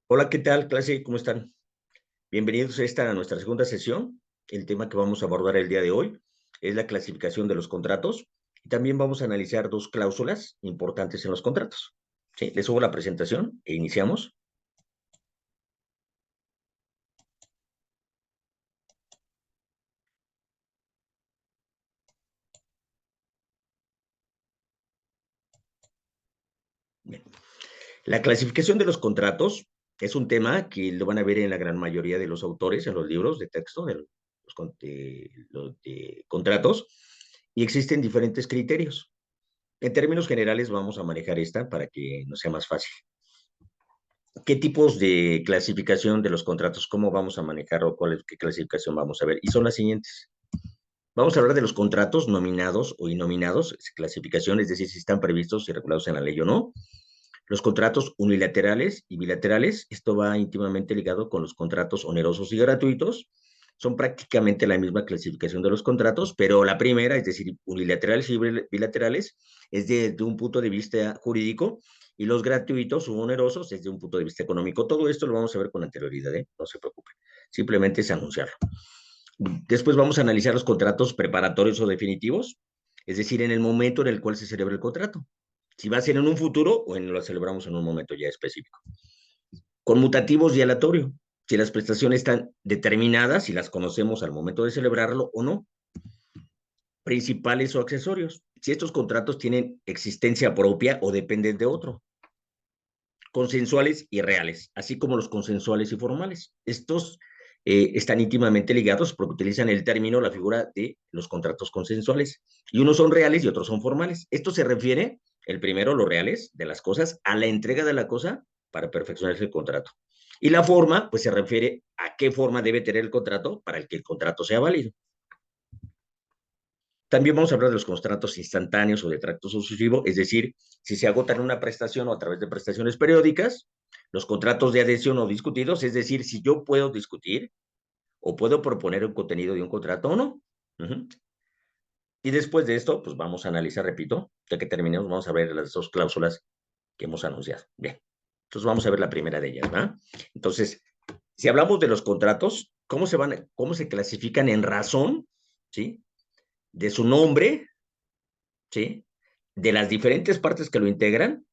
Hola, ¿qué tal, clase? ¿Cómo están? Bienvenidos a nuestra segunda sesión. El tema que vamos a abordar el día de hoy es la clasificación de los contratos y también vamos a analizar dos cláusulas importantes en los contratos. Sí, les subo la presentación e iniciamos. Bien. La clasificación de los contratos es un tema que lo van a ver en la gran mayoría de los autores en los libros de texto de contratos y existen diferentes criterios. En términos generales vamos a manejar esta para que nos sea más fácil. ¿Qué tipos de clasificación de los contratos, cómo vamos a manejar o qué clasificación vamos a ver? Y son las siguientes. Vamos a hablar de los contratos nominados o innominados, clasificación, es decir, si están previstos y regulados en la ley o no. Los contratos unilaterales y bilaterales, esto va íntimamente ligado con los contratos onerosos y gratuitos. Son prácticamente la misma clasificación de los contratos, pero la primera, es decir, unilaterales y bilaterales, es desde un punto de vista jurídico y los gratuitos o onerosos desde un punto de vista económico. Todo esto lo vamos a ver con anterioridad, ¿eh? No se preocupen. Simplemente es anunciarlo. Después vamos a analizar los contratos preparatorios o definitivos, es decir, en el momento en el cual se celebra el contrato. Si va a ser en un futuro o lo celebramos en un momento ya específico. Conmutativos y aleatorio. Si las prestaciones están determinadas, si las conocemos al momento de celebrarlo o no. Principales o accesorios. Si estos contratos tienen existencia propia o dependen de otro. Consensuales y reales, así como los consensuales y formales. Estos están íntimamente ligados porque utilizan el término, la figura de los contratos consensuales. Y unos son reales y otros son formales. Esto se refiere, el primero, los reales de las cosas, a la entrega de la cosa para perfeccionar el contrato. Y la forma, pues se refiere a qué forma debe tener el contrato para que el contrato sea válido. También vamos a hablar de los contratos instantáneos o de tracto sucesivo, es decir, si se agotan una prestación o a través de prestaciones periódicas, los contratos de adhesión o discutidos, es decir, si yo puedo discutir o puedo proponer un contenido de un contrato o no. Y después de esto, pues vamos a analizar, repito, ya que terminemos, vamos a ver las dos cláusulas que hemos anunciado. Bien, entonces vamos a ver la primera de ellas, ¿va? Entonces, si hablamos de los contratos, cómo se clasifican en razón, ¿sí? De su nombre, ¿sí? De las diferentes partes que lo integran,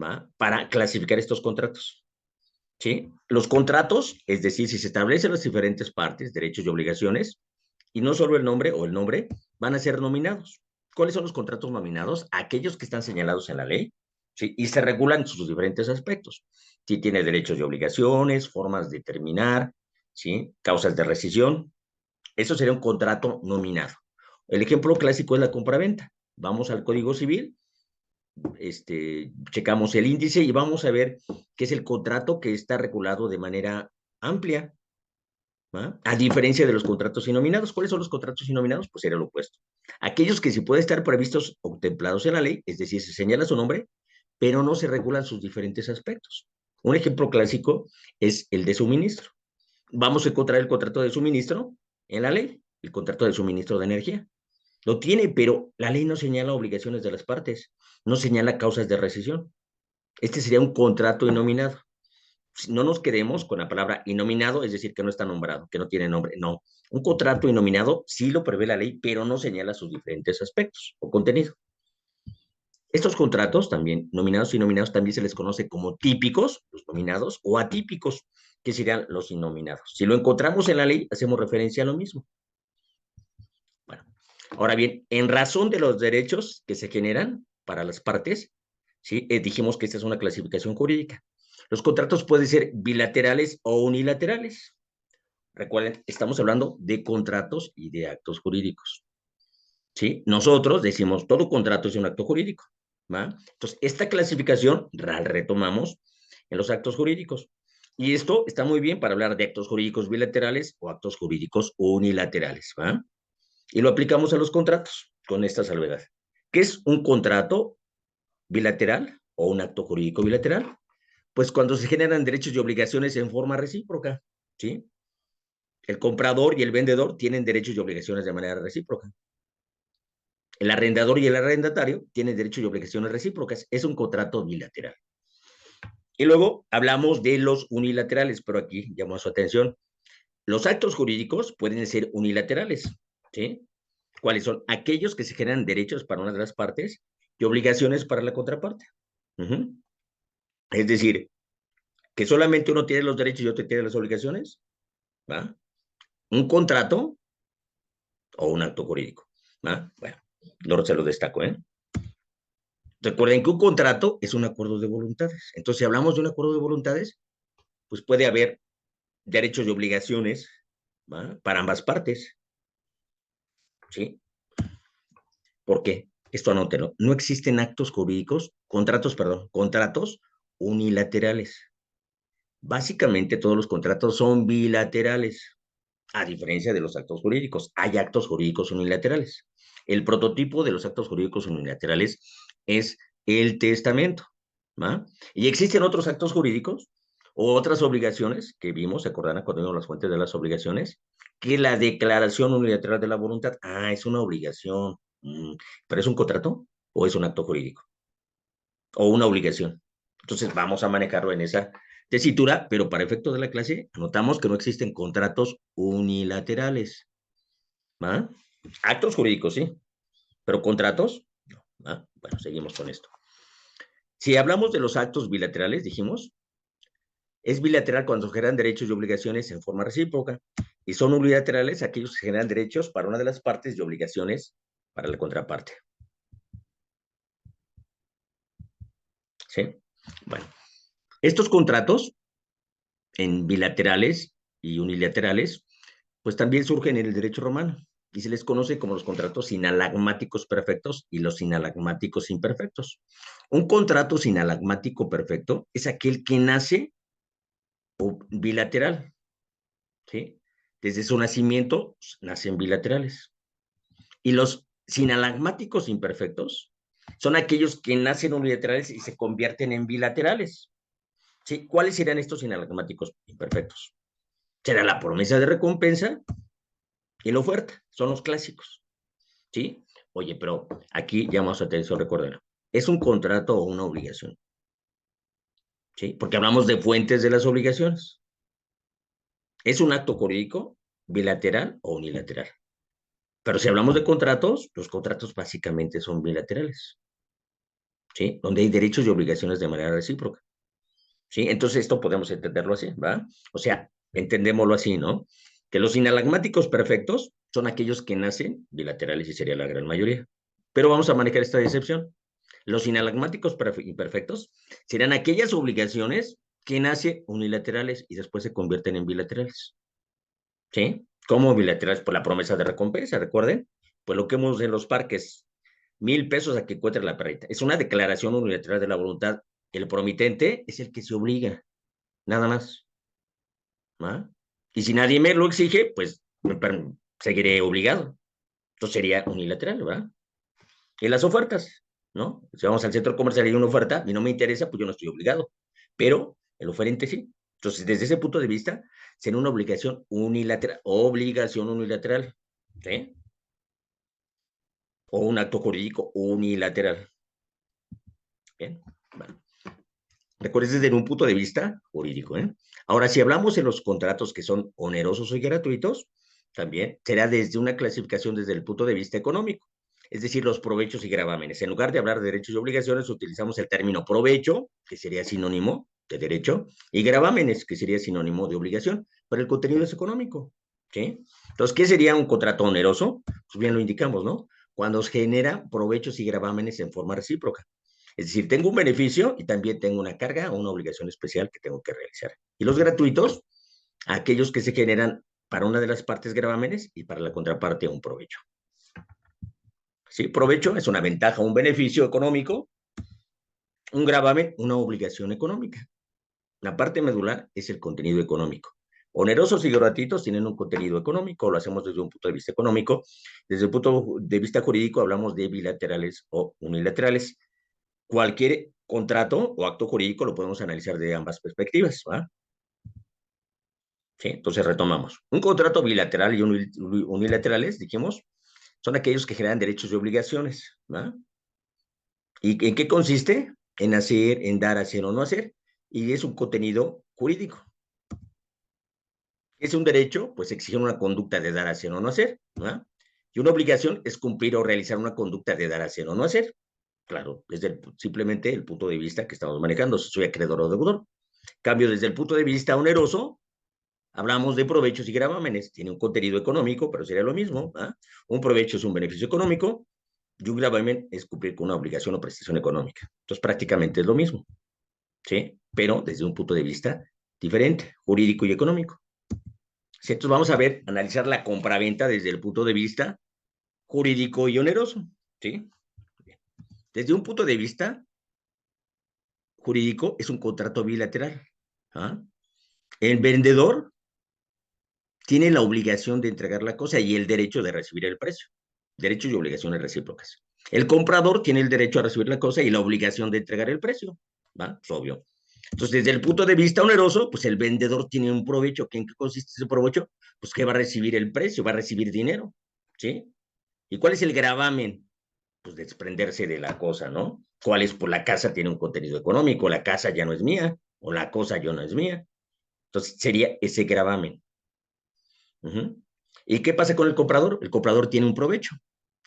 ¿va? Para clasificar estos contratos, ¿sí? Los contratos, es decir, si se establecen las diferentes partes, derechos y obligaciones, y no solo el nombre o el nombre, van a ser nominados. ¿Cuáles son los contratos nominados? Aquellos que están señalados en la ley, ¿sí? Y se regulan sus diferentes aspectos. Si tiene derechos y obligaciones, formas de terminar, ¿sí? Causas de rescisión. Eso sería un contrato nominado. El ejemplo clásico es la compraventa. Vamos al Código Civil, checamos el índice y vamos a ver qué es el contrato que está regulado de manera amplia, ¿va? A diferencia de los contratos inominados. ¿Cuáles son los contratos inominados? Pues era lo opuesto. Aquellos que sí pueden estar previstos o contemplados en la ley, es decir, se señala su nombre, pero no se regulan sus diferentes aspectos. Un ejemplo clásico es el de suministro. Vamos a encontrar el contrato de suministro en la ley, el contrato de suministro de energía. Lo tiene, pero la ley no señala obligaciones de las partes, no señala causas de rescisión. Este sería un contrato inominado. No nos quedemos con la palabra inominado, es decir, que no está nombrado, que no tiene nombre. No, un contrato inominado sí lo prevé la ley, pero no señala sus diferentes aspectos o contenido. Estos contratos también, nominados y nominados, también se les conoce como típicos, los nominados, o atípicos, que serían los innominados. Si lo encontramos en la ley, hacemos referencia a lo mismo. Bueno, ahora bien, en razón de los derechos que se generan para las partes, ¿sí? Dijimos que esta es una clasificación jurídica. Los contratos pueden ser bilaterales o unilaterales. Recuerden, estamos hablando de contratos y de actos jurídicos. ¿Sí? Nosotros decimos, todo contrato es un acto jurídico. ¿Va? Entonces, esta clasificación la retomamos en los actos jurídicos. Y esto está muy bien para hablar de actos jurídicos bilaterales o actos jurídicos unilaterales. ¿Va? Y lo aplicamos a los contratos con esta salvedad. ¿Qué es un contrato bilateral o un acto jurídico bilateral? Pues cuando se generan derechos y obligaciones en forma recíproca, ¿sí? El comprador y el vendedor tienen derechos y obligaciones de manera recíproca. El arrendador y el arrendatario tienen derechos y obligaciones recíprocas. Es un contrato bilateral. Y luego hablamos de los unilaterales, pero aquí llamo su atención. Los actos jurídicos pueden ser unilaterales, ¿sí? ¿Cuáles son? Aquellos que se generan derechos para una de las partes y obligaciones para la contraparte. Es decir, que solamente uno tiene los derechos y otro tiene las obligaciones, ¿va? Un contrato o un acto jurídico, ¿va? Bueno, se lo destaco, ¿eh? Recuerden que un contrato es un acuerdo de voluntades. Entonces, si hablamos de un acuerdo de voluntades, pues puede haber derechos y obligaciones, ¿va? Para ambas partes, ¿sí? ¿Por qué? Esto anótelo. No existen actos jurídicos, contratos unilaterales. Básicamente todos los contratos son bilaterales, a diferencia de los actos jurídicos. Hay actos jurídicos unilaterales. El prototipo de los actos jurídicos unilaterales es el testamento, ¿va? Y existen otros actos jurídicos o otras obligaciones que vimos, ¿se acordarán cuando vimos las fuentes de las obligaciones? Que la declaración unilateral de la voluntad, es una obligación, pero ¿es un contrato o es un acto jurídico? O una obligación. Entonces vamos a manejarlo en esa tesitura, pero para efectos de la clase anotamos que no existen contratos unilaterales, ¿va? Actos jurídicos, sí, pero contratos, no, ¿va? Bueno, seguimos con esto. Si hablamos de los actos bilaterales, dijimos, es bilateral cuando se generan derechos y obligaciones en forma recíproca, y son unilaterales aquellos que generan derechos para una de las partes y obligaciones para la contraparte. ¿Sí? Bueno, estos contratos en bilaterales y unilaterales, pues también surgen en el derecho romano y se les conoce como los contratos sinalagmáticos perfectos y los sinalagmáticos imperfectos. Un contrato sinalagmático perfecto es aquel que nace bilateral, ¿sí? Desde su nacimiento nacen bilaterales. Y los sinalagmáticos imperfectos son aquellos que nacen unilaterales y se convierten en bilaterales. ¿Sí? ¿Cuáles serían estos sinalagmáticos imperfectos? Será la promesa de recompensa y la oferta. Son los clásicos. ¿Sí? Oye, pero aquí llamamos atención, recuerden, ¿es un contrato o una obligación? ¿Sí? Porque hablamos de fuentes de las obligaciones. ¿Es un acto jurídico bilateral o unilateral? Pero si hablamos de contratos, los contratos básicamente son bilaterales, ¿sí? Donde hay derechos y obligaciones de manera recíproca, ¿sí? Entonces esto podemos entenderlo así, ¿va? O sea, entendémoslo así, ¿no? Que los sinalagmáticos perfectos son aquellos que nacen bilaterales y sería la gran mayoría. Pero vamos a manejar esta excepción. Los sinalagmáticos imperfectos serán aquellas obligaciones que nacen unilaterales y después se convierten en bilaterales. ¿Sí? ¿Cómo bilaterales? Por la promesa de recompensa, recuerden. Pues lo que vemos en los parques, 1,000 pesos a que encuentre la perrita. Es una declaración unilateral de la voluntad. El promitente es el que se obliga, nada más. ¿Va? Y si nadie me lo exige, pues seguiré obligado. Entonces sería unilateral, ¿verdad? Y las ofertas, ¿no? Si vamos al centro comercial y hay una oferta y no me interesa, pues yo no estoy obligado. Pero el oferente sí. Entonces, desde ese punto de vista, será una obligación unilateral, ¿sí? O un acto jurídico unilateral. Bien, bueno. Recuerden desde un punto de vista jurídico, ¿eh? Ahora, si hablamos en los contratos que son onerosos y gratuitos, también será desde una clasificación desde el punto de vista económico, es decir, los provechos y gravámenes. En lugar de hablar de derechos y obligaciones, utilizamos el término provecho, que sería sinónimo de derecho, y gravámenes, que sería sinónimo de obligación, pero el contenido es económico, ¿sí? Entonces, ¿qué sería un contrato oneroso? Pues bien lo indicamos, ¿no? Cuando se genera provechos y gravámenes en forma recíproca. Es decir, tengo un beneficio y también tengo una carga o una obligación especial que tengo que realizar. Y los gratuitos, aquellos que se generan para una de las partes gravámenes y para la contraparte un provecho. ¿Sí? Provecho es una ventaja, un beneficio económico. Un gravamen, una obligación económica. La parte medular es el contenido económico. Onerosos y gratuitos tienen un contenido económico, lo hacemos desde un punto de vista económico. Desde el punto de vista jurídico hablamos de bilaterales o unilaterales. Cualquier contrato o acto jurídico lo podemos analizar de ambas perspectivas, ¿va? ¿Sí? Entonces retomamos. Un contrato bilateral y unilaterales, dijimos, son aquellos que generan derechos y obligaciones, ¿va? ¿Y en qué consiste? En hacer, en dar, hacer o no hacer. y es un contenido jurídico. Es un derecho, pues exige una conducta de dar, hacer o no hacer, ¿no? Y una obligación es cumplir o realizar una conducta de dar, hacer o no hacer. Claro, desde simplemente el punto de vista que estamos manejando, si soy acreedor o deudor. Cambio, desde el punto de vista oneroso, hablamos de provechos y gravámenes. Tiene un contenido económico, pero sería lo mismo. ¿Ah? Un provecho es un beneficio económico y un gravamen es cumplir con una obligación o prestación económica. Entonces, prácticamente es lo mismo, ¿sí? Pero desde un punto de vista diferente, jurídico y económico. ¿Sí? Entonces, vamos a ver, analizar la compraventa desde el punto de vista jurídico y oneroso, ¿sí? Desde un punto de vista jurídico, es un contrato bilateral. ¿Ah? El vendedor tiene la obligación de entregar la cosa y el derecho de recibir el precio. Derechos y obligaciones recíprocas. El comprador tiene el derecho a recibir la cosa y la obligación de entregar el precio. ¿Va? Es obvio. Entonces, desde el punto de vista oneroso, pues el vendedor tiene un provecho. ¿En qué consiste ese provecho? Pues que va a recibir el precio, va a recibir dinero. ¿Sí? ¿Y cuál es el gravamen? Pues desprenderse de la cosa, ¿no? ¿Cuál es? Pues la casa tiene un contenido económico, la casa ya no es mía, o la cosa ya no es mía. Entonces, sería ese gravamen. ¿Y qué pasa con el comprador? El comprador tiene un provecho.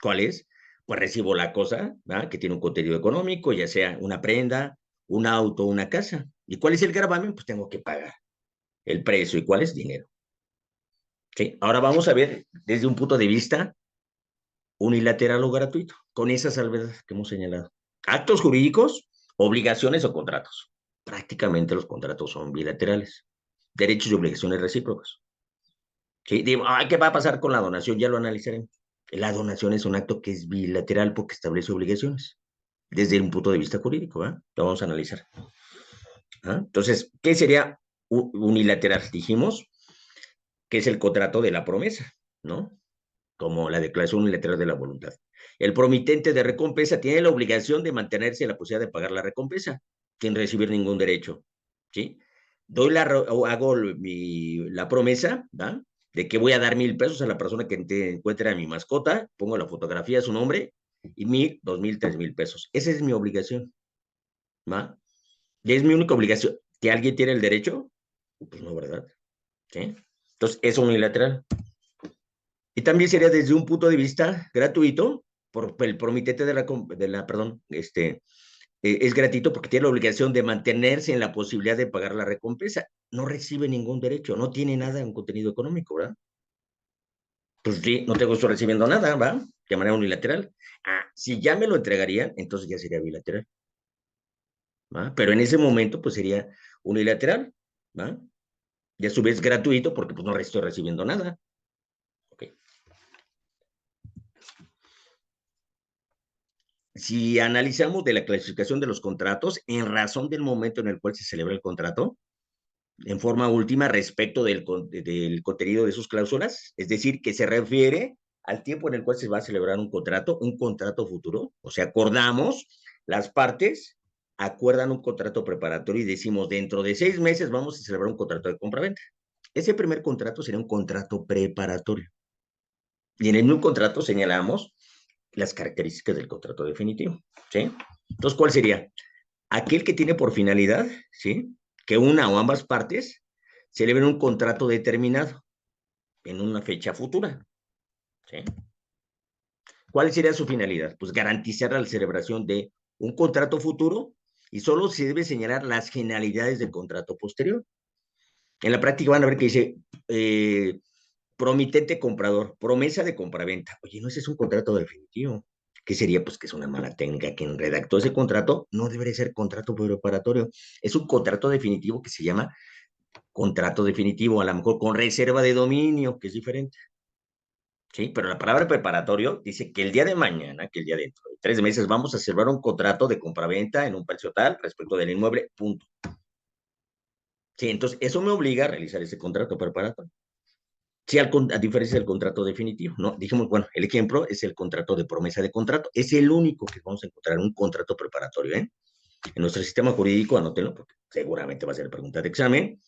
¿Cuál es? Pues recibo la cosa, ¿verdad? Que tiene un contenido económico, ya sea una prenda, un auto, una casa. ¿Y cuál es el gravamen? Pues tengo que pagar el precio. ¿Y cuál es? Dinero. ¿Sí? Ahora vamos a ver desde un punto de vista unilateral o gratuito, con esa salvedad que hemos señalado. Actos jurídicos, obligaciones o contratos. Prácticamente los contratos son bilaterales. Derechos y obligaciones recíprocas. ¿Sí? Digo, ¿qué va a pasar con la donación? Ya lo analizaremos. La donación es un acto que es bilateral porque establece obligaciones desde un punto de vista jurídico. Lo vamos a analizar. Entonces, ¿qué sería unilateral? Dijimos que es el contrato de la promesa, ¿no? Como la declaración unilateral de la voluntad. El promitente de recompensa tiene la obligación de mantenerse en la posibilidad de pagar la recompensa sin recibir ningún derecho. ¿Sí? Doy o hago la promesa, ¿va? De que voy a dar 1,000 pesos a la persona que encuentre a mi mascota, pongo la fotografía, su nombre, y 1,000, 2,000, 3,000 pesos. Esa es mi obligación, ¿va? Y es mi única obligación. ¿Que alguien tiene el derecho? Pues no, ¿verdad? ¿Sí? Entonces, es unilateral. Y también sería desde un punto de vista gratuito, por el promitente perdón, es gratuito porque tiene la obligación de mantenerse en la posibilidad de pagar la recompensa. No recibe ningún derecho, no tiene nada en contenido económico, ¿verdad? Pues sí, no tengo, estoy recibiendo nada, ¿va? De manera unilateral. Si ya me lo entregarían, entonces ya sería bilateral, ¿va? Pero en ese momento, pues sería unilateral, ¿va? Y a su vez gratuito porque pues no estoy recibiendo nada. Ok. Si analizamos de la clasificación de los contratos, en razón del momento en el cual se celebra el contrato, en forma última respecto del contenido de sus cláusulas, es decir, que se refiere al tiempo en el cual se va a celebrar un contrato futuro, o sea, acordamos, las partes acuerdan un contrato preparatorio y decimos, dentro de 6 meses vamos a celebrar un contrato de compraventa. Ese primer contrato sería un contrato preparatorio. Y en el mismo contrato señalamos las características del contrato definitivo, ¿sí? Entonces, ¿cuál sería? Aquel que tiene por finalidad, ¿sí? Que una o ambas partes celebren un contrato determinado en una fecha futura, ¿sí? ¿Cuál sería su finalidad? Pues garantizar la celebración de un contrato futuro y solo se debe señalar las generalidades del contrato posterior. En la práctica van a ver que dice promitente comprador, promesa de compraventa. Oye, no, ese es un contrato definitivo. ¿Qué sería? Pues que es una mala técnica. Quien redactó ese contrato no debería ser contrato preparatorio. Es un contrato definitivo que se llama contrato definitivo, a lo mejor con reserva de dominio, que es diferente. Sí, pero la palabra preparatorio dice que el día de mañana, que el día dentro de 3 meses, vamos a celebrar un contrato de compraventa en un precio tal respecto del inmueble, punto. Sí, entonces eso me obliga a realizar ese contrato preparatorio. Sí, a diferencia del contrato definitivo, ¿no? Dijimos, bueno, el ejemplo es el contrato de promesa de contrato. Es el único que vamos a encontrar en un contrato preparatorio, ¿eh? En nuestro sistema jurídico, anótenlo, porque seguramente va a ser pregunta de examen.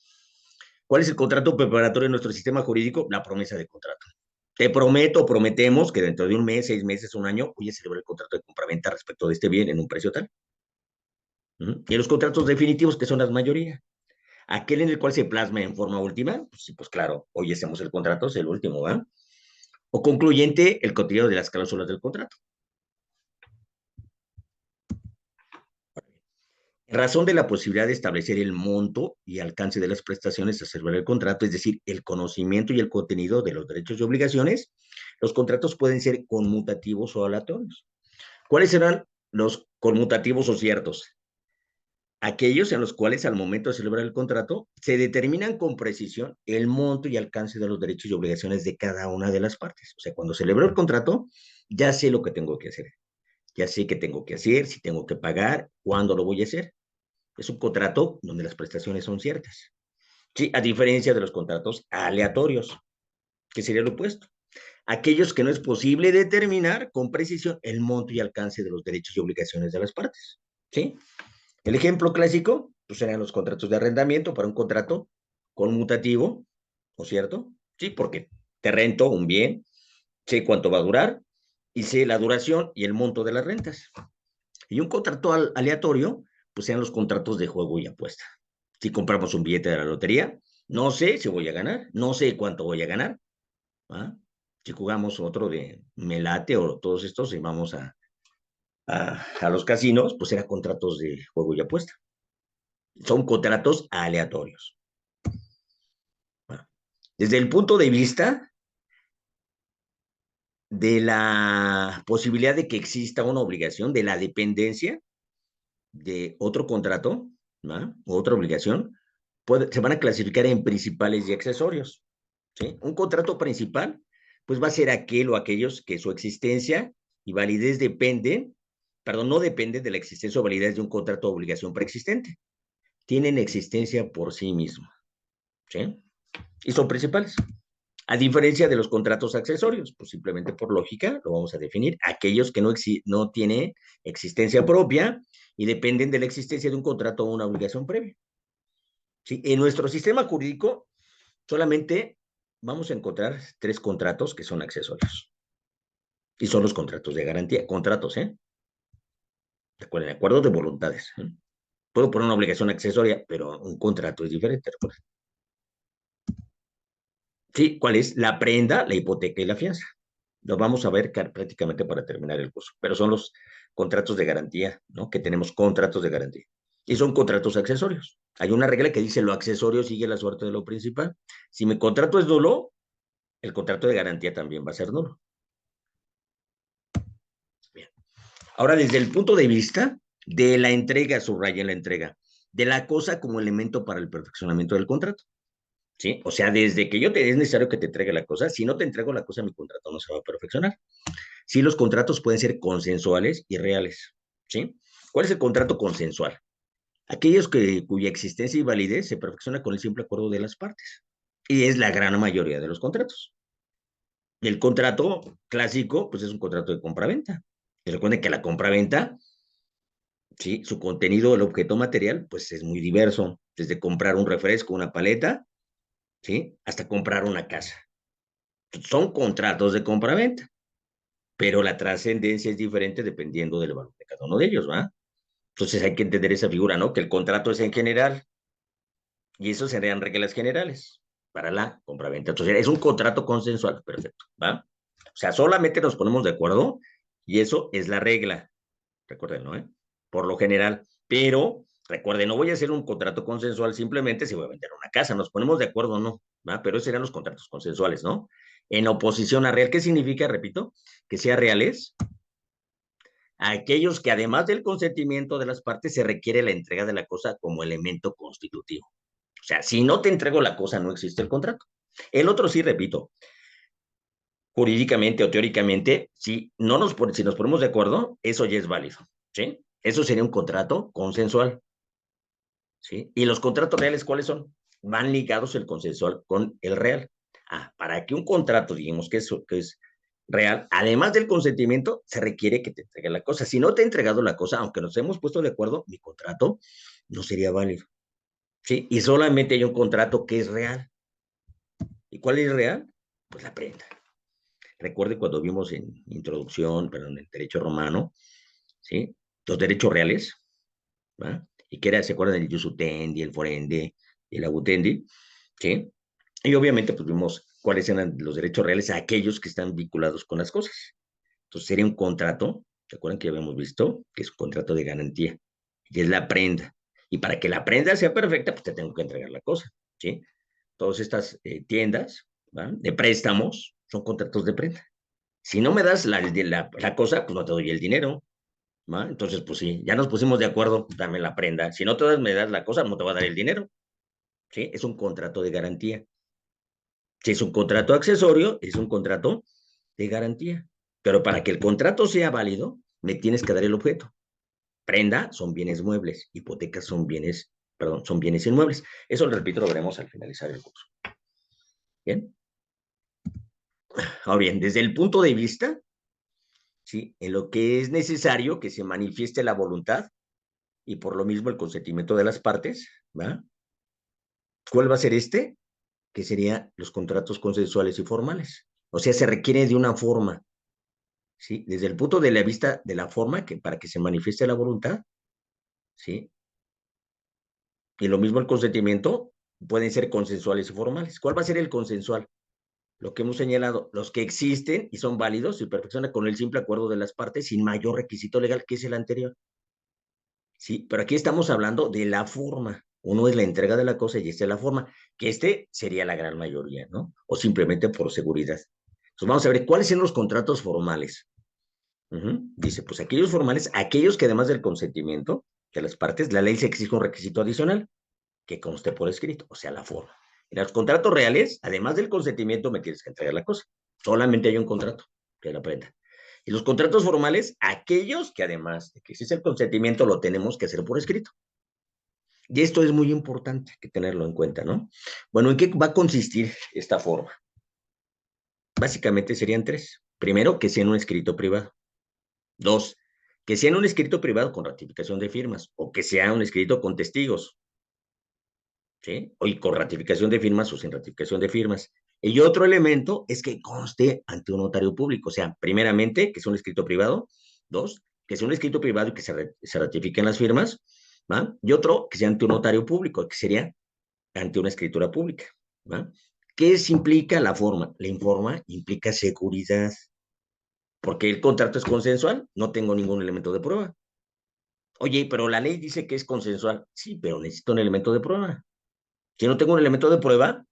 ¿Cuál es el contrato preparatorio en nuestro sistema jurídico? La promesa de contrato. Te prometo, prometemos que dentro de un mes, 6 meses, un año, voy a celebrar el contrato de compraventa respecto de este bien en un precio tal. Y los contratos definitivos, que son la mayoría. Aquel en el cual se plasma en forma última, pues sí, pues claro, hoy hacemos el contrato, es el último, ¿va? O concluyente, el contenido de las cláusulas del contrato. En razón de la posibilidad de establecer el monto y alcance de las prestaciones a celebrar el contrato, es decir, el conocimiento y el contenido de los derechos y obligaciones, los contratos pueden ser conmutativos o aleatorios. ¿Cuáles serán los conmutativos o ciertos? Aquellos en los cuales al momento de celebrar el contrato se determinan con precisión el monto y alcance de los derechos y obligaciones de cada una de las partes. O sea, cuando celebro el contrato, ya sé lo que tengo que hacer, ya sé qué tengo que hacer, si tengo que pagar, cuándo lo voy a hacer. Es un contrato donde las prestaciones son ciertas. Sí, a diferencia de los contratos aleatorios, que sería lo opuesto. Aquellos que no es posible determinar con precisión el monto y alcance de los derechos y obligaciones de las partes. ¿Sí? El ejemplo clásico pues, serán los contratos de arrendamiento para un contrato conmutativo, ¿no es cierto? Sí, porque te rento un bien, sé cuánto va a durar y sé la duración y el monto de las rentas. Y un contrato aleatorio, pues sean los contratos de juego y apuesta. Si compramos un billete de la lotería, no sé si voy a ganar, no sé cuánto voy a ganar. ¿Va? Si jugamos otro de Melate o todos estos y vamos a los casinos, pues eran contratos de juego y apuesta. Son contratos aleatorios. ¿Va? Desde el punto de vista de la posibilidad de que exista una obligación, de la dependencia de otro contrato, ¿va? O otra obligación, se van a clasificar en principales y accesorios. ¿Sí? Un contrato principal, pues va a ser aquel o aquellos que su existencia y validez dependen, perdón, no dependen de la existencia o validez de un contrato o obligación preexistente. Tienen existencia por sí mismos. ¿Sí? Y son principales. A diferencia de los contratos accesorios, pues simplemente por lógica lo vamos a definir. Aquellos que no tienen existencia propia y dependen de la existencia de un contrato o una obligación previa. ¿Sí? En nuestro sistema jurídico solamente vamos a encontrar 3 contratos que son accesorios. Y son los contratos de garantía. Contratos, ¿eh? Recuerden, acuerdos de voluntades. Puedo poner una obligación accesoria, pero un contrato es diferente. ¿Recuerden? Sí, ¿cuál es? La prenda, la hipoteca y la fianza. Lo vamos a ver prácticamente para terminar el curso. Pero son los contratos de garantía, ¿no? Que tenemos contratos de garantía. Y son contratos accesorios. Hay una regla que dice lo accesorio sigue la suerte de lo principal. Si mi contrato es nulo, el contrato de garantía también va a ser nulo. Bien. Ahora, desde el punto de vista de la entrega, subraya la entrega, de la cosa como elemento para el perfeccionamiento del contrato. ¿Sí? O sea, desde que es necesario que te entregue la cosa, si no te entrego la cosa, mi contrato no se va a perfeccionar. Sí, los contratos pueden ser consensuales y reales. ¿Sí? ¿Cuál es el contrato consensual? Aquellos cuya existencia y validez se perfecciona con el simple acuerdo de las partes. Y es la gran mayoría de los contratos. El contrato clásico, pues es un contrato de compra-venta. Y recuerden que la compra-venta, sí, su contenido, el objeto material, pues es muy diverso. Desde comprar un refresco, una paleta, sí, hasta comprar una casa. Son contratos de compra-venta, pero la trascendencia es diferente dependiendo del valor de cada uno de ellos, ¿va? Entonces hay que entender esa figura, ¿no? Que el contrato es en general y eso serían reglas generales para la compraventa. Entonces es un contrato consensual, perfecto, ¿va? O sea, solamente nos ponemos de acuerdo y eso es la regla, recuerden, ¿no? Por lo general, pero recuerden, no voy a hacer un contrato consensual simplemente si voy a vender una casa, nos ponemos de acuerdo o no, ¿va? Pero esos serían los contratos consensuales, ¿no? En oposición a real, ¿qué significa, repito? Que sea reales a aquellos que además del consentimiento de las partes se requiere la entrega de la cosa como elemento constitutivo. O sea, si no te entrego la cosa, no existe el contrato. El otro sí, repito, jurídicamente o teóricamente, si nos ponemos de acuerdo, eso ya es válido, ¿sí? Eso sería un contrato consensual, ¿sí? Y los contratos reales, ¿cuáles son? Van ligados el consensual con el real. Para que un contrato, digamos que es real, además del consentimiento, se requiere que te entregue la cosa. Si no te he entregado la cosa, aunque nos hemos puesto de acuerdo, mi contrato no sería válido, ¿sí? Y solamente hay un contrato que es real. ¿Y cuál es real? Pues la prenda. Recuerde cuando vimos en introducción, perdón, en derecho romano, ¿sí? Los derechos reales, ¿va? y que era, ¿se acuerdan del jus utendi, el forendi, el abutendi? ¿Sí? Y obviamente, pues vimos cuáles eran los derechos reales a aquellos que están vinculados con las cosas. Entonces sería un contrato, ¿se acuerdan que ya habíamos visto? Que es un contrato de garantía, y es la prenda. Y para que la prenda sea perfecta, pues te tengo que entregar la cosa, ¿sí? Todas estas tiendas, ¿va? De préstamos son contratos de prenda. Si no me das la cosa, pues no te doy el dinero, ¿va? Entonces, pues sí, ya nos pusimos de acuerdo, dame la prenda. Si no te das, me das la cosa, no te voy a dar el dinero, ¿sí? Es un contrato de garantía. Si es un contrato accesorio, es un contrato de garantía. Pero para que el contrato sea válido, me tienes que dar el objeto. Prenda son bienes muebles, hipotecas son bienes, perdón, son bienes inmuebles. Eso, lo repito, lo veremos al finalizar el curso. Bien. Ahora bien, desde el punto de vista, ¿sí? En lo que es necesario que se manifieste la voluntad y por lo mismo el consentimiento de las partes, ¿va? ¿Cuál va a ser este? Que serían los contratos consensuales y formales. O sea, se requiere de una forma, ¿sí? Desde el punto de la vista de la forma, que para que se manifieste la voluntad, ¿sí? Y lo mismo el consentimiento, pueden ser consensuales y formales. ¿Cuál va a ser el consensual? Lo que hemos señalado, los que existen y son válidos y perfeccionan con el simple acuerdo de las partes sin mayor requisito legal, que es el anterior. Sí, pero aquí estamos hablando de la forma. Uno es la entrega de la cosa y esta es la forma, que este sería la gran mayoría, ¿no? O simplemente por seguridad. Entonces vamos a ver cuáles son los contratos formales. Dice, pues aquellos formales, aquellos que además del consentimiento de las partes, la ley se exige un requisito adicional que conste por escrito, o sea, la forma. En los contratos reales, además del consentimiento, me tienes que entregar la cosa. Solamente hay un contrato, que la prenda. Y los contratos formales, aquellos que además de que existe el consentimiento, lo tenemos que hacer por escrito. Y esto es muy importante que tenerlo en cuenta, ¿no? Bueno, ¿en qué va a consistir esta forma? Básicamente serían tres. Primero, que sea en un escrito privado. Dos, que sea en un escrito privado con ratificación de firmas o que sea un escrito con testigos, ¿sí? O y con ratificación de firmas o sin ratificación de firmas. Y otro elemento es que conste ante un notario público, o sea, primeramente, que sea un escrito privado. Dos, que sea un escrito privado y que se ratifiquen las firmas, ¿va? Y otro, que sea ante un notario público, que sería ante una escritura pública, ¿va? ¿Qué implica la forma? La informa implica seguridad, porque el contrato es consensual, no tengo ningún elemento de prueba. Oye, pero la ley dice que es consensual. Sí, pero necesito un elemento de prueba. Si no tengo un elemento de prueba,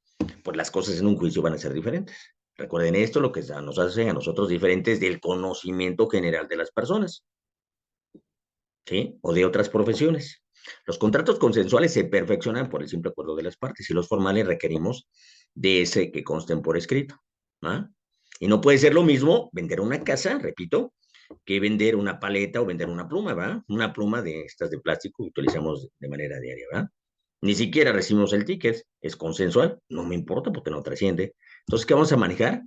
pues las cosas en un juicio van a ser diferentes. Recuerden esto, lo que nos hace a nosotros diferentes del conocimiento general de las personas, ¿sí? O de otras profesiones. Los contratos consensuales se perfeccionan por el simple acuerdo de las partes y los formales requerimos de ese que consten por escrito. ¿Ah? Y no puede ser lo mismo vender una casa, repito, que vender una paleta o vender una pluma, ¿va? Una pluma de estas de plástico que utilizamos de manera diaria, ¿va? Ni siquiera recibimos el ticket, es consensual, no me importa porque no trasciende. Entonces, ¿qué vamos a manejar?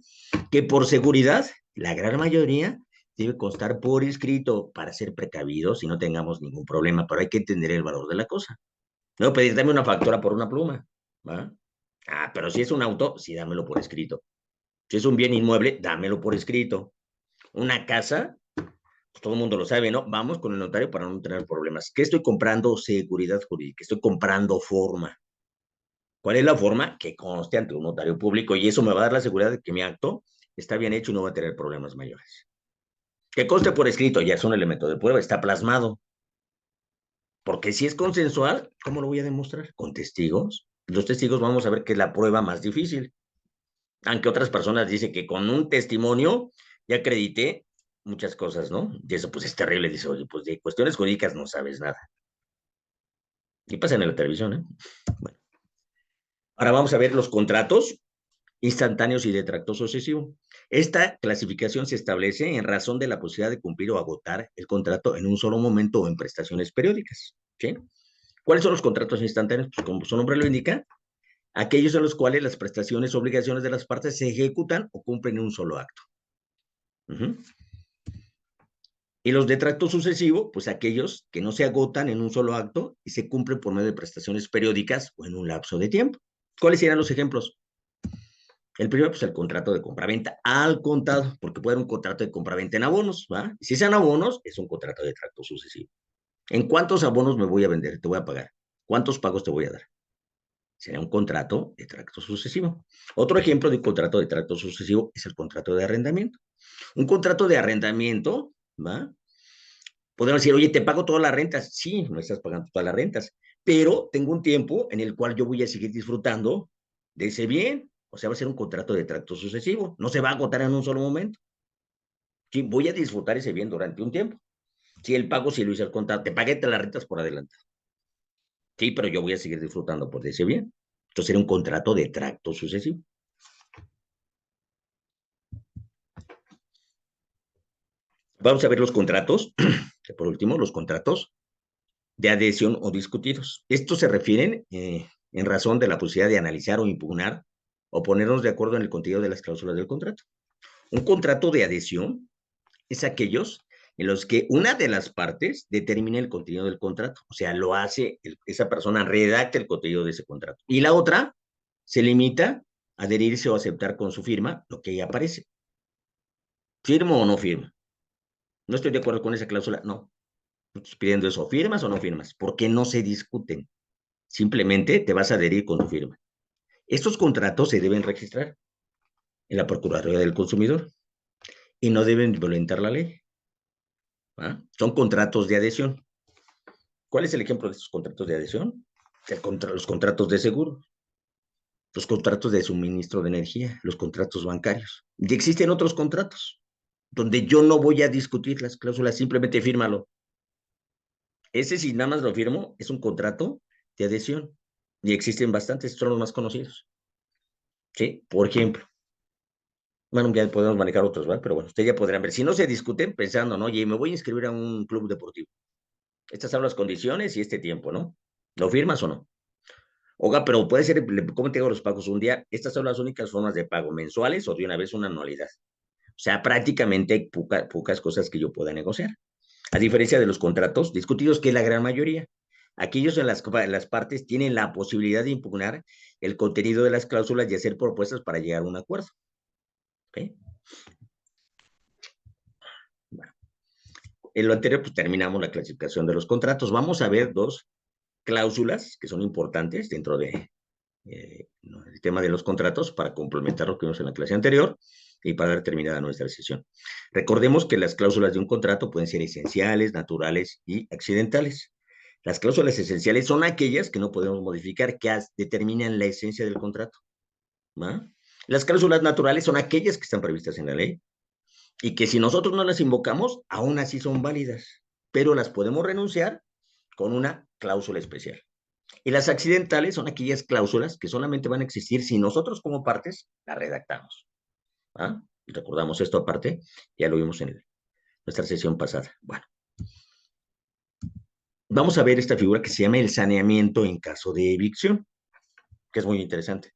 Que por seguridad, la gran mayoría debe constar por escrito para ser precavidos y no tengamos ningún problema, pero hay que entender el valor de la cosa. No pedir, dame una factura por una pluma, ¿va? Ah, pero si es un auto, sí, dámelo por escrito. Si es un bien inmueble, dámelo por escrito. Una casa, pues todo el mundo lo sabe, ¿no? Vamos con el notario para no tener problemas. ¿Qué estoy comprando? Seguridad jurídica. Estoy comprando forma. ¿Cuál es la forma? Que conste ante un notario público y eso me va a dar la seguridad de que mi acto está bien hecho y no va a tener problemas mayores. Que conste por escrito, ya es un elemento de prueba, está plasmado. Porque si es consensual, ¿cómo lo voy a demostrar? Con testigos. Los testigos vamos a ver que es la prueba más difícil. Aunque otras personas dicen que con un testimonio ya acredité muchas cosas, ¿no? Y eso pues es terrible. Dice, oye, pues de cuestiones jurídicas no sabes nada. Y pasa en la televisión, ¿eh? Bueno, ahora vamos a ver los contratos instantáneos y de tracto sucesivo. Esta clasificación se establece en razón de la posibilidad de cumplir o agotar el contrato en un solo momento o en prestaciones periódicas, ¿sí? ¿Cuáles son los contratos instantáneos? Pues como su nombre lo indica, aquellos en los cuales las prestaciones o obligaciones de las partes se ejecutan o cumplen en un solo acto. Y los de tracto sucesivo, pues aquellos que no se agotan en un solo acto y se cumplen por medio de prestaciones periódicas o en un lapso de tiempo. ¿Cuáles serían los ejemplos? El primero, pues el contrato de compraventa al contado, porque puede haber un contrato de compraventa en abonos, ¿va? Si sean abonos, es un contrato de tracto sucesivo. ¿En cuántos abonos me voy a vender? Te voy a pagar. ¿Cuántos pagos te voy a dar? Será un contrato de tracto sucesivo. Otro ejemplo de un contrato de tracto sucesivo es el contrato de arrendamiento. Un contrato de arrendamiento, ¿va? Podemos decir, oye, te pago todas las rentas. Sí, no estás pagando todas las rentas, pero tengo un tiempo en el cual yo voy a seguir disfrutando de ese bien. O sea, va a ser un contrato de tracto sucesivo. No se va a agotar en un solo momento. Sí, voy a disfrutar ese bien durante un tiempo. Si el pago, si lo hice al contrato, te pagué te las rentas por adelante. Sí, pero yo voy a seguir disfrutando por ese bien. Entonces sería un contrato de tracto sucesivo. Vamos a ver los contratos, que por último, los contratos de adhesión o discutidos. Estos se refieren en razón de la posibilidad de analizar o impugnar o ponernos de acuerdo en el contenido de las cláusulas del contrato. Un contrato de adhesión es aquellos en los que una de las partes determina el contenido del contrato, o sea, lo hace, esa persona redacta el contenido de ese contrato. Y la otra se limita a adherirse o aceptar con su firma lo que ahí aparece. ¿Firmo o no firmo? No estoy de acuerdo con esa cláusula, no. Estoy pidiendo eso, ¿firmas o no firmas? Porque no se discuten. Simplemente te vas a adherir con tu firma. Estos contratos se deben registrar en la Procuraduría del Consumidor y no deben violentar la ley. ¿Ah? Son contratos de adhesión. ¿Cuál es el ejemplo de estos contratos de adhesión? Los contratos de seguro, los contratos de suministro de energía, los contratos bancarios. Y existen otros contratos donde yo no voy a discutir las cláusulas, simplemente fírmalo. Ese, si nada más lo firmo, es un contrato de adhesión. Y existen bastantes, son los más conocidos. ¿Sí? Por ejemplo, bueno, ya podemos manejar otros, ¿vale? Pero bueno, ustedes ya podrán ver. Si no se discuten pensando, ¿no? Oye, me voy a inscribir a un club deportivo. Estas son las condiciones y este tiempo, ¿no? ¿Lo firmas o no? Oiga, pero puede ser, ¿cómo te hago los pagos? Un día, estas son las únicas formas de pago, mensuales o de una vez una anualidad. O sea, prácticamente hay pocas cosas que yo pueda negociar. A diferencia de los contratos discutidos, que es la gran mayoría. Aquellos en las partes tienen la posibilidad de impugnar el contenido de las cláusulas y hacer propuestas para llegar a un acuerdo. ¿Okay? Bueno, en lo anterior, pues terminamos la clasificación de los contratos. Vamos a ver dos cláusulas que son importantes dentro de el tema de los contratos para complementar lo que vimos en la clase anterior y para dar terminada nuestra sesión. Recordemos que las cláusulas de un contrato pueden ser esenciales, naturales y accidentales. Las cláusulas esenciales son aquellas que no podemos modificar, que determinan la esencia del contrato. ¿Va? Las cláusulas naturales son aquellas que están previstas en la ley y que si nosotros no las invocamos, aún así son válidas, pero las podemos renunciar con una cláusula especial. Y las accidentales son aquellas cláusulas que solamente van a existir si nosotros como partes las redactamos. ¿Ah? Recordamos esto aparte, ya lo vimos en nuestra sesión pasada. Bueno, vamos a ver esta figura que se llama el saneamiento en caso de evicción, que es muy interesante.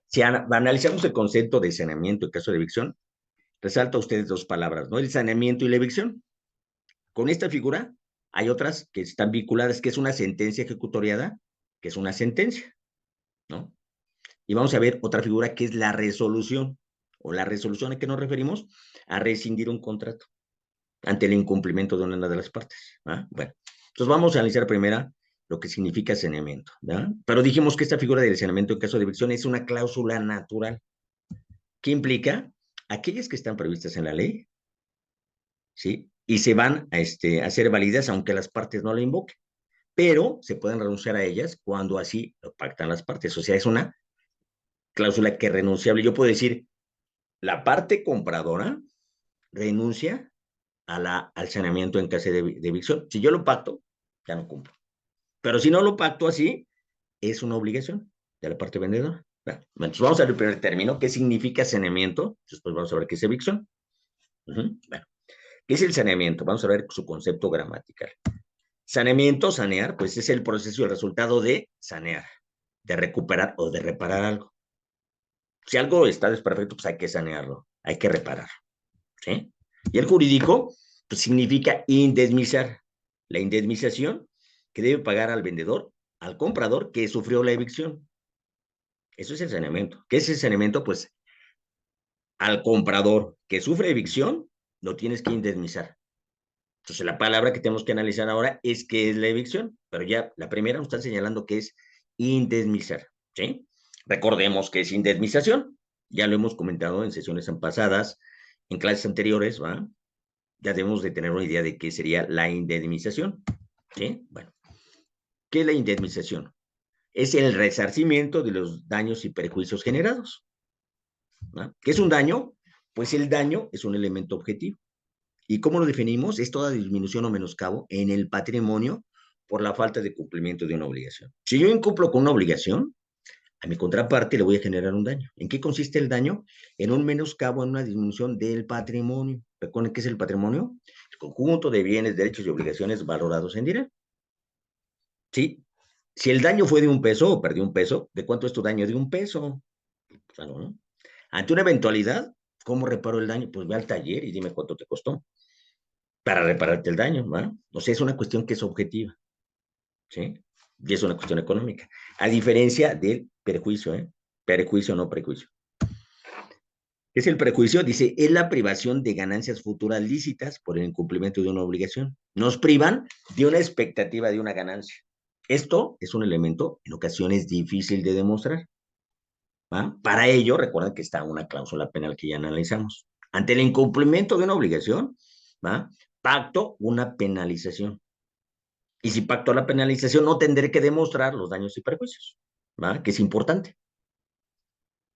Si analizamos el concepto de saneamiento en caso de evicción, resalta a ustedes dos palabras, ¿no? El saneamiento y la evicción. Con esta figura hay otras que están vinculadas, que es una sentencia ejecutoriada, que es una sentencia, ¿no? Y vamos a ver otra figura que es la resolución, o la resolución a que nos referimos, a rescindir un contrato ante el incumplimiento de una de las partes. ¿Ah? Bueno, entonces vamos a analizar primero lo que significa saneamiento. ¿Ya? Pero dijimos que esta figura del saneamiento en caso de evicción es una cláusula natural. ¿Qué implica? Aquellas que están previstas en la ley, ¿sí? Y se van a ser válidas aunque las partes no la invoquen, pero se pueden renunciar a ellas cuando así lo pactan las partes. O sea, es una cláusula que es renunciable. Yo puedo decir, la parte compradora renuncia al saneamiento en caso de evicción. Si yo lo pacto, ya no cumplo. Pero si no lo pacto así, es una obligación de la parte vendedora. Bueno, entonces vamos a ver el primer término, ¿qué significa saneamiento? Después vamos a ver qué es evicción. Bueno, ¿qué es el saneamiento? Vamos a ver su concepto gramatical. Saneamiento, sanear, pues es el proceso y el resultado de sanear, de recuperar o de reparar algo. Si algo está desperfecto, pues hay que sanearlo, hay que reparar. ¿Sí? Y el jurídico, pues significa indemnizar. La indemnización que debe pagar al vendedor, al comprador que sufrió la evicción. Eso es el saneamiento. ¿Qué es el saneamiento? Pues al comprador que sufre evicción, lo tienes que indemnizar. Entonces, la palabra que tenemos que analizar ahora es qué es la evicción, pero ya la primera nos está señalando que es indemnizar, ¿sí? Recordemos que es indemnización, ya lo hemos comentado en sesiones pasadas, en clases anteriores, ¿va? Ya debemos de tener una idea de qué sería la indemnización, ¿sí? Bueno, ¿qué es la indemnización? Es el resarcimiento de los daños y perjuicios generados, ¿no? ¿Qué es un daño? Pues el daño es un elemento objetivo. ¿Y cómo lo definimos? Es toda disminución o menoscabo en el patrimonio por la falta de cumplimiento de una obligación. Si yo incumplo con una obligación, a mi contraparte le voy a generar un daño. ¿En qué consiste el daño? En un menoscabo, en una disminución del patrimonio. ¿Recuerden qué es el patrimonio? El conjunto de bienes, derechos y obligaciones valorados en dinero. ¿Sí? Si el daño fue de un peso o perdí un peso, ¿de cuánto es tu daño? De un peso. Claro, ¿no? Ante una eventualidad, ¿cómo reparo el daño? Pues ve al taller y dime cuánto te costó para repararte el daño, ¿no? O sea, es una cuestión que es objetiva, ¿sí? Y es una cuestión económica. A diferencia del perjuicio, ¿eh? Perjuicio, no prejuicio. ¿Qué es el prejuicio? Dice, es la privación de ganancias futuras lícitas por el incumplimiento de una obligación. Nos privan de una expectativa de una ganancia. Esto es un elemento en ocasiones difícil de demostrar. ¿Va? Para ello, recuerden que está una cláusula penal que ya analizamos. Ante el incumplimiento de una obligación, ¿va? Pacto una penalización. Y si pacto la penalización, no tendré que demostrar los daños y perjuicios, ¿va? Que es importante,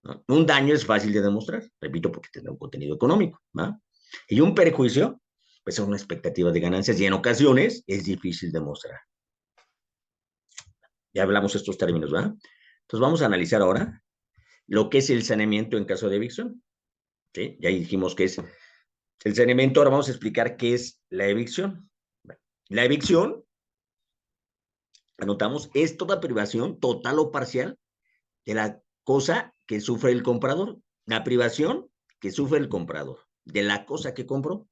¿no? Un daño es fácil de demostrar, repito, porque tendrá un contenido económico, ¿va? Y un perjuicio, pues es una expectativa de ganancias y en ocasiones es difícil demostrar. Ya hablamos estos términos, ¿va? Entonces vamos a analizar ahora lo que es el saneamiento en caso de evicción, ¿sí? Ya dijimos que es el saneamiento, ahora vamos a explicar qué es la evicción. La evicción, anotamos, es toda privación total o parcial de la cosa que sufre el comprador. La privación que sufre el comprador de la cosa que compró.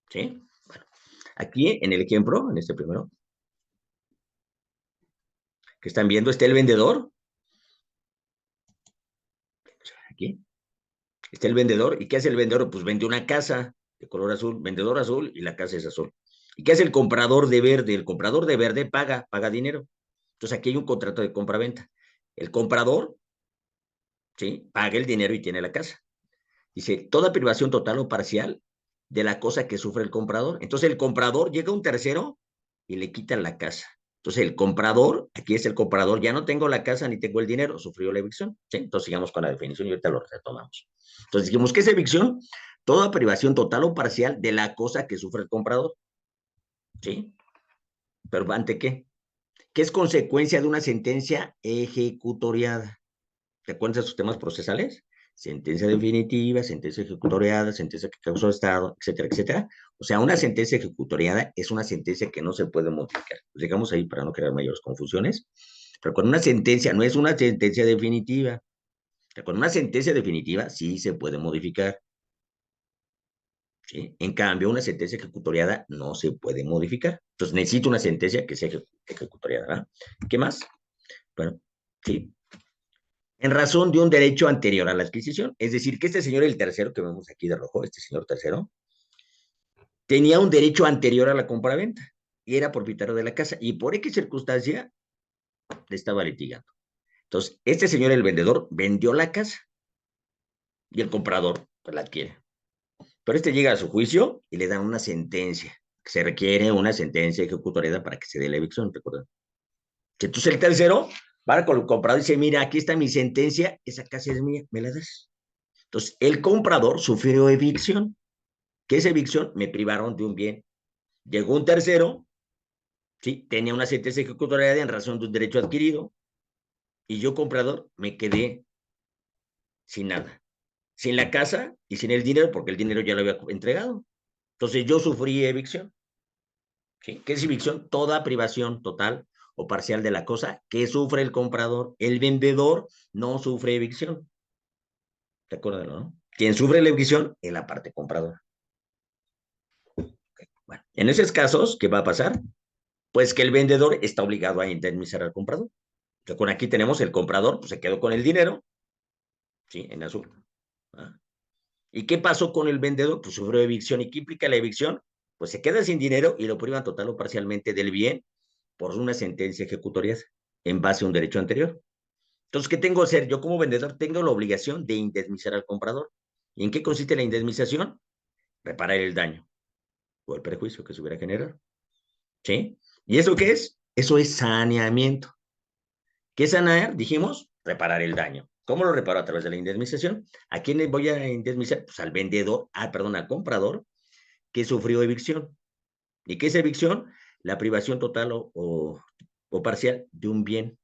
¿Sí? Bueno, aquí en el ejemplo, en este primero, que están viendo, está el vendedor. Aquí está el vendedor. ¿Y qué hace el vendedor? Pues vende una casa de color azul, vendedor azul y la casa es azul. ¿Y qué hace el comprador de verde? El comprador de verde paga dinero. Entonces aquí hay un contrato de compra-venta. El comprador, ¿sí? Paga el dinero y tiene la casa. Dice, toda privación total o parcial de la cosa que sufre el comprador. Entonces el comprador llega a un tercero y le quita la casa. Entonces el comprador, aquí es el comprador, ya no tengo la casa ni tengo el dinero, sufrió la evicción. ¿Sí? Entonces sigamos con la definición y ahorita lo retomamos. Entonces dijimos, ¿qué es evicción? Toda privación total o parcial de la cosa que sufre el comprador. ¿Sí? ¿Pero ante qué? Que es consecuencia de una sentencia ejecutoriada. ¿Recuerdan sus temas procesales? Sentencia definitiva, sentencia ejecutoriada, sentencia que causó estado, etcétera, etcétera. O sea, una sentencia ejecutoriada es una sentencia que no se puede modificar. Pues llegamos ahí para no crear mayores confusiones. Pero con una sentencia no es una sentencia definitiva. Con una sentencia definitiva sí se puede modificar. ¿Sí? En cambio, una sentencia ejecutoriada no se puede modificar. Entonces necesito una sentencia que sea ejecutoriada. ¿Verdad? ¿Qué más? Bueno, sí, en razón de un derecho anterior a la adquisición. Es decir, que este señor, el tercero que vemos aquí de rojo, este señor tercero, tenía un derecho anterior a la compraventa y era propietario de la casa y por X circunstancia le estaba litigando. Entonces, este señor, el vendedor, vendió la casa y el comprador pues, la adquiere. Pero este llega a su juicio y le dan una sentencia. Se requiere una sentencia ejecutoriada para que se dé la evicción, ¿recuerdan? Entonces el tercero va con el comprador y dice, mira, aquí está mi sentencia, esa casa es mía, ¿me la das? Entonces, el comprador sufrió evicción. ¿Qué es evicción? Me privaron de un bien. Llegó un tercero, ¿sí? Tenía una sentencia ejecutoriada en razón de un derecho adquirido, y yo, comprador, me quedé sin nada. Sin la casa y sin el dinero, porque el dinero ya lo había entregado. Entonces, yo sufrí evicción. ¿Sí? ¿Qué es evicción? Toda privación total o parcial de la cosa que sufre el comprador. El vendedor no sufre evicción. ¿Te acuerdas, no? Quien sufre la evicción es la parte compradora. Bueno, en esos casos, ¿qué va a pasar? Pues que el vendedor está obligado a indemnizar al comprador. Entonces, con aquí tenemos el comprador, pues se quedó con el dinero, ¿sí? En azul. ¿Ah? ¿Y qué pasó con el vendedor? Pues sufrió evicción. ¿Y qué implica la evicción? Pues se queda sin dinero y lo privan total o parcialmente del bien por una sentencia ejecutoria en base a un derecho anterior. Entonces, ¿qué tengo que hacer? Yo como vendedor tengo la obligación de indemnizar al comprador. ¿Y en qué consiste la indemnización? Reparar el daño o el perjuicio que se hubiera generado. ¿Sí? ¿Y eso qué es? Eso es saneamiento. ¿Qué es sanear? Dijimos, reparar el daño. ¿Cómo lo reparo? A través de la indemnización. ¿A quién le voy a indemnizar? Pues al vendedor, perdón, al comprador que sufrió evicción. ¿Y qué es evicción? La privación total o parcial de un bien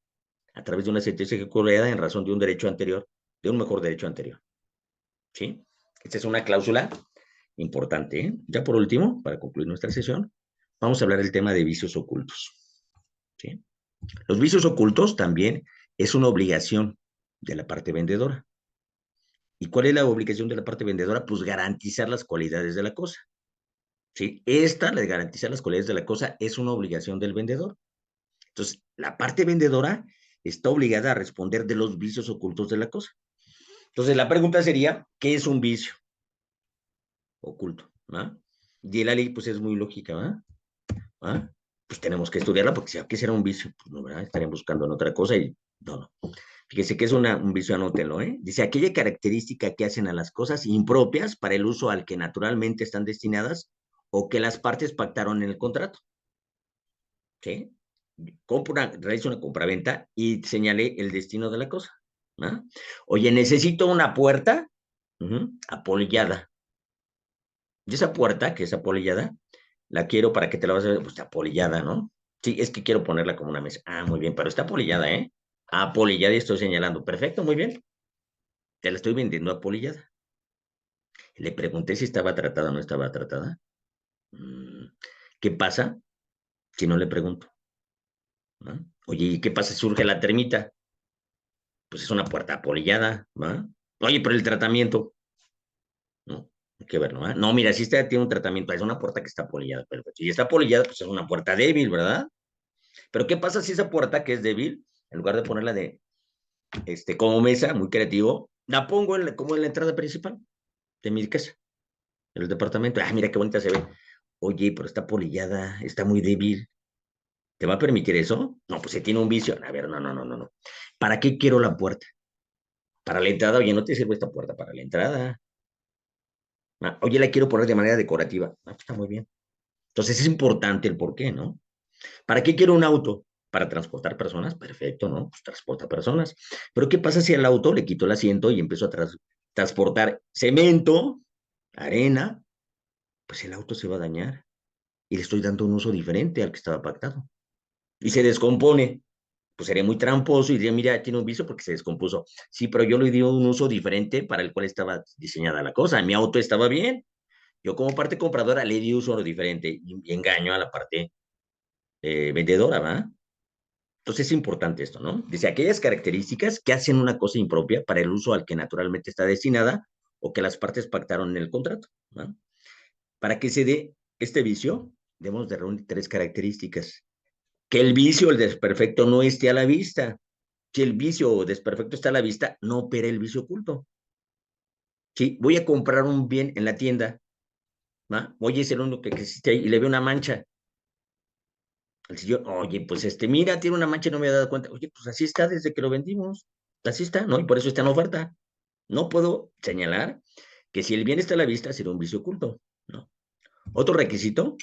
a través de una sentencia ejecutoriada en razón de un derecho anterior, de un mejor derecho anterior. ¿Sí? Esta es una cláusula importante. ¿Eh? Ya por último, para concluir nuestra sesión, vamos a hablar del tema de vicios ocultos. ¿Sí? Los vicios ocultos también es una obligación de la parte vendedora. ¿Y cuál es la obligación de la parte vendedora? Pues garantizar las cualidades de la cosa. ¿Sí? Esta, la de garantizar las cualidades de la cosa, es una obligación del vendedor. Entonces, la parte vendedora está obligada a responder de los vicios ocultos de la cosa. Entonces, la pregunta sería, ¿qué es un vicio oculto? ¿Ah? Y la ley, pues es muy lógica, ¿verdad? ¿Ah? Pues tenemos que estudiarla porque si ¿qué será un vicio? Pues no, ¿verdad? Estarían buscando en otra cosa y no. Fíjese que es un vicio, anótelo, ¿eh? Dice, aquella característica que hacen a las cosas impropias para el uso al que naturalmente están destinadas o que las partes pactaron en el contrato. ¿Sí? Realizo una compraventa y señalé el destino de la cosa. ¿Ah? Oye, necesito una puerta apolillada. Y esa puerta, que es apolillada, la quiero para que te la vas a ver, pues está apolillada, ¿no? Sí, es que quiero ponerla como una mesa. Ah, muy bien, pero está apolillada, ¿eh? Apolillada y estoy señalando. Perfecto, muy bien. Te la estoy vendiendo apolillada. Le pregunté si estaba tratada o no estaba tratada. Mm, ¿Qué pasa si no le pregunto? ¿No? Oye, ¿y qué pasa si surge la termita? Pues es una puerta apolillada, ¿va? Oye, pero el tratamiento, ¿no? Hay que verlo, ¿no? No, mira, si esta tiene un tratamiento, es una puerta que está apolillada, perfecto. Y está apolillada, pues es una puerta débil, ¿verdad? Pero ¿qué pasa si esa puerta que es débil, en lugar de ponerla como mesa, muy creativo, la pongo como en la entrada principal de mi casa, en el departamento? Ah, mira qué bonita se ve. Oye, pero está apolillada, está muy débil. ¿Te va a permitir eso? No, pues se tiene un vicio. A ver, no, no, no, no, no. ¿Para qué quiero la puerta? Para la entrada, oye, no te sirve esta puerta para la entrada. Ah, oye, la quiero poner de manera decorativa. Ah, pues está muy bien. Entonces es importante el por qué, ¿no? ¿Para qué quiero un auto? Para transportar personas, perfecto, ¿no? Pues transporta personas. Pero ¿qué pasa si al auto le quito el asiento y empiezo a transportar cemento, arena? Pues el auto se va a dañar y le estoy dando un uso diferente al que estaba pactado. Y se descompone. Pues sería muy tramposo y diría, mira, tiene un vicio porque se descompuso. Sí, pero yo le di un uso diferente para el cual estaba diseñada la cosa. Mi auto estaba bien. Yo como parte compradora le di uso diferente y engaño a la parte vendedora, ¿va? Entonces es importante esto, ¿no? Dice, aquellas características que hacen una cosa impropia para el uso al que naturalmente está destinada o que las partes pactaron en el contrato, ¿no? Para que se dé este vicio, debemos de reunir tres características. Que el vicio, el desperfecto, no esté a la vista. Si el vicio o desperfecto está a la vista, no opera el vicio oculto. Si voy a comprar un bien en la tienda, ¿va? Oye, es el único que existe ahí y le veo una mancha. El sillón, oye, pues mira, tiene una mancha y no me he dado cuenta. Oye, pues así está desde que lo vendimos. Así está, ¿no? Y por eso está en oferta. No puedo señalar que si el bien está a la vista, será un vicio oculto, ¿no? Otro requisito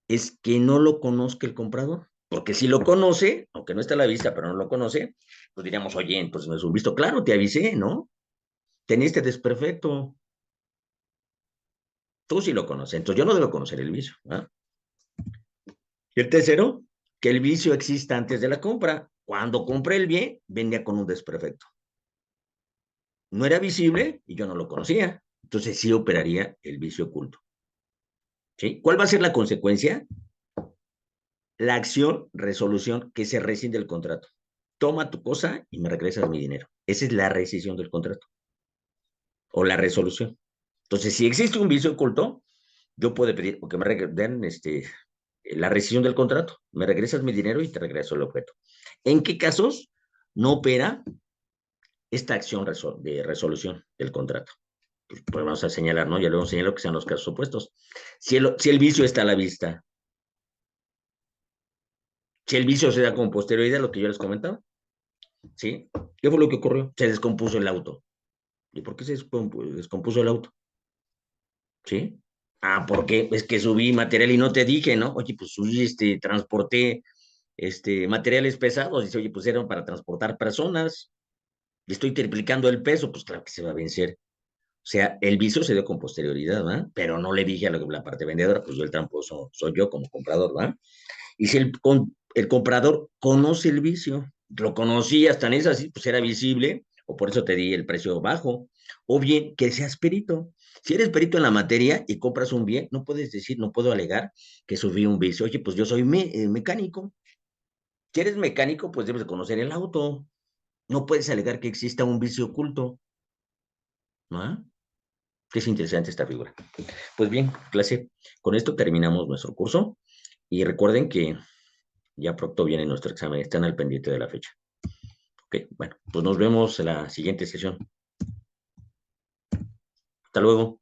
es que no lo conozca el comprador. Porque si lo conoce, aunque no está a la vista, pero no lo conoce, pues diríamos, oye, entonces no es un visto. Claro, te avisé, ¿no? Teniste desperfecto. Tú sí lo conoces. Entonces yo no debo conocer el vicio, ¿no? Y el tercero, que el vicio exista antes de la compra. Cuando compré el bien, venía con un desperfecto. No era visible y yo no lo conocía. Entonces sí operaría el vicio oculto. ¿Sí? ¿Cuál va a ser la consecuencia? La acción, resolución que se rescinde el contrato. Toma tu cosa y me regresas mi dinero. Esa es la rescisión del contrato o la resolución. Entonces, si existe un vicio oculto, yo puedo pedir o que me den la rescisión del contrato, me regresas mi dinero y te regreso el objeto. ¿En qué casos no opera esta acción de resolución del contrato. Pues vamos a señalar, ¿no? Ya luego señalo que sean los casos opuestos. Si el vicio está a la vista, si el vicio se da con posterioridad, lo que yo les comentaba, ¿sí? ¿Qué fue lo que ocurrió? Se descompuso el auto. ¿Y por qué se descompuso el auto? ¿Sí? Ah, porque es que subí material y no te dije, ¿no? Oye, pues subí, transporté, materiales pesados. Dice, oye, pues eran para transportar personas. Y estoy triplicando el peso, pues claro que se va a vencer. O sea, el vicio se dio con posterioridad, ¿va? Pero no le dije a la parte vendedora, pues yo el tramposo soy yo como comprador, ¿va? Y si el comprador conoce el vicio, lo conocías, tan es así, pues era visible, o por eso te di el precio bajo, o bien que seas perito. Si eres perito en la materia y compras un bien, no puedes decir, no puedo alegar que sufrí un vicio. Oye, pues yo soy mecánico. Si eres mecánico, pues debes de conocer el auto. No puedes alegar que exista un vicio oculto, ¿no? Que es interesante esta figura. Pues bien, clase, con esto terminamos nuestro curso y recuerden que ya pronto viene nuestro examen, están al pendiente de la fecha. Ok, bueno, pues nos vemos en la siguiente sesión. Hasta luego.